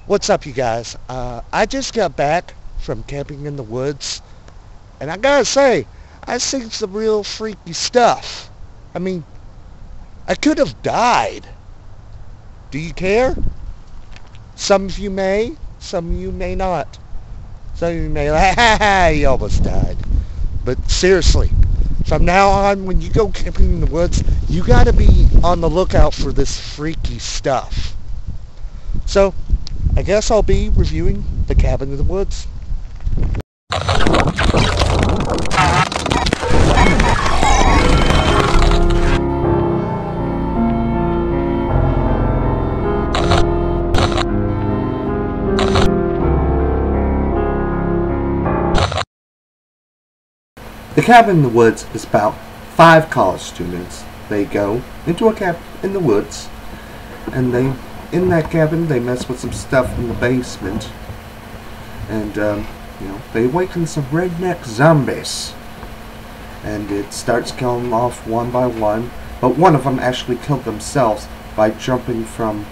What's up, you guys? I just got back from camping in the woods, and I gotta say, I seen some real freaky stuff. I mean, I could have died. Do you care? Some of you may, some of you may not. Some of you may like, ha ha, he almost died. But seriously, from now on, when you go camping in the woods, you gotta be on the lookout for this freaky stuff. So, I guess I'll be reviewing The Cabin in the Woods. The Cabin in the Woods is about 5 college students. They go into a cabin in the woods, and in that cabin they mess with some stuff in the basement, and they awaken some redneck zombies, and it starts killing them off one by one. But one of them actually killed themselves by jumping from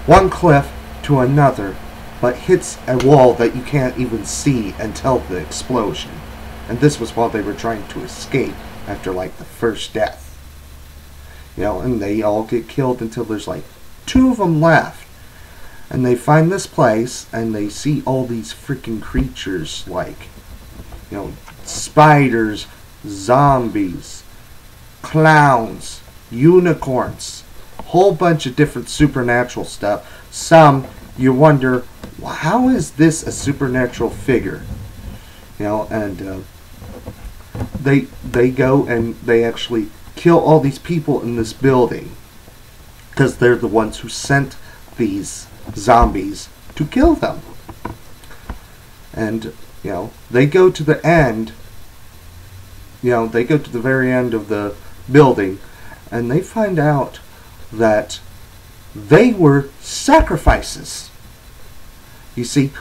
one cliff to another, but hits a wall that you can't even see until the explosion. And this was while they were trying to escape after like the first death. And they all get killed until there's like 2 of them left. And they find this place and they see all these freaking creatures like, spiders, zombies, clowns, unicorns, a whole bunch of different supernatural stuff. Some you wonder, well, how is this a supernatural figure? And they go and they actually kill all these people in this building because they're the ones who sent these zombies to kill them. And they go to the end. They go to the very end of the building, and they find out that they were sacrifices. You see,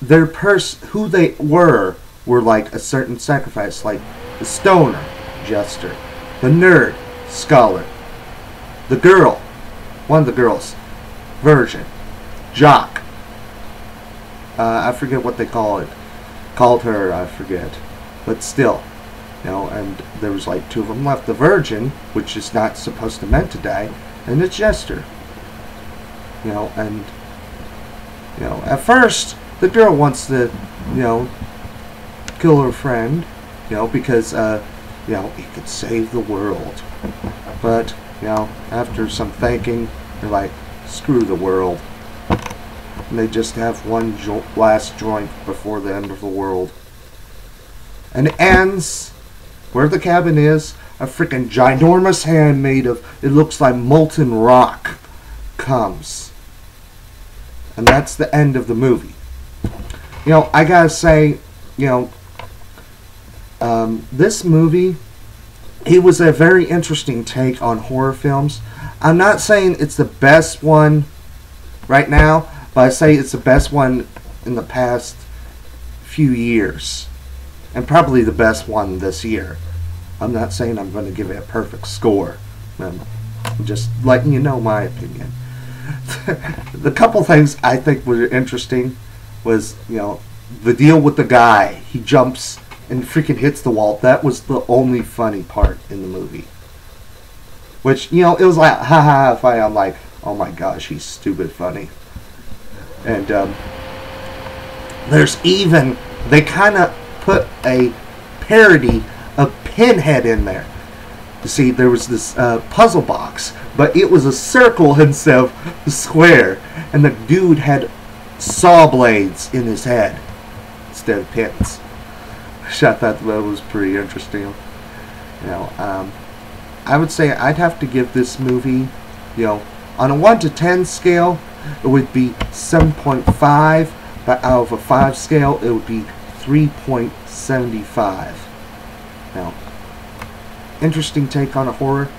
who they were like a certain sacrifice, like the stoner, jester, the nerd, scholar, the girl, one of the girls, virgin, jock. I forget what they called her, I forget. But still, and there was like 2 of them left. The virgin, which is not supposed to meant to die, and the jester. And at first the girl wants to, kill her friend, because, he could save the world. But, after some thinking, they're like, screw the world. And they just have one last joint before the end of the world. And it ends where the cabin is. A freaking ginormous hand made of, it looks like molten rock, comes. And that's the end of the movie. I gotta say, this movie, it was a very interesting take on horror films. I'm not saying it's the best one right now, but I say it's the best one in the past few years. And probably the best one this year. I'm not saying I'm going to give it a perfect score. I'm just letting you know my opinion. The couple things I think were interesting was, the deal with the guy. He jumps and freaking hits the wall. That was the only funny part in the movie. Which, it was like, haha, funny. I'm like, oh my gosh, he's stupid funny. And there's even, they kind of put a parody of Pinhead in there. You see, there was this puzzle box, but it was a circle instead of a square, and the dude had saw blades in his head instead of pins. I thought that was pretty interesting. I would say I'd have to give this movie, on a 1 to 10 scale, it would be 7.5, but out of a 5 scale, it would be 3.75. Interesting take on a horror.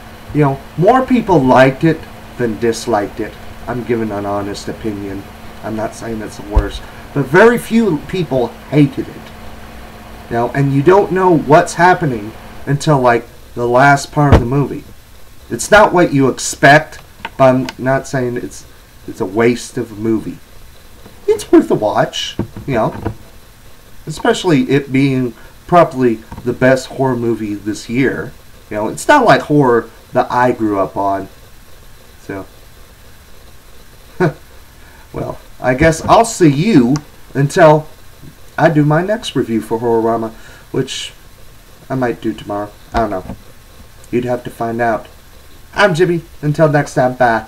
More people liked it than disliked it. I'm giving an honest opinion. I'm not saying it's the worst, but very few people hated it. And you don't know what's happening until like the last part of the movie. It's not what you expect, but I'm not saying it's It's a waste of a movie. It's worth a watch, you know. Especially it being probably the best horror movie this year. You know, it's not like horror that I grew up on. So, well, I guess I'll see you until I do my next review for HORRORRAMA, which I might do tomorrow. I don't know. You'd have to find out. I'm Jimmy. Until next time, bye.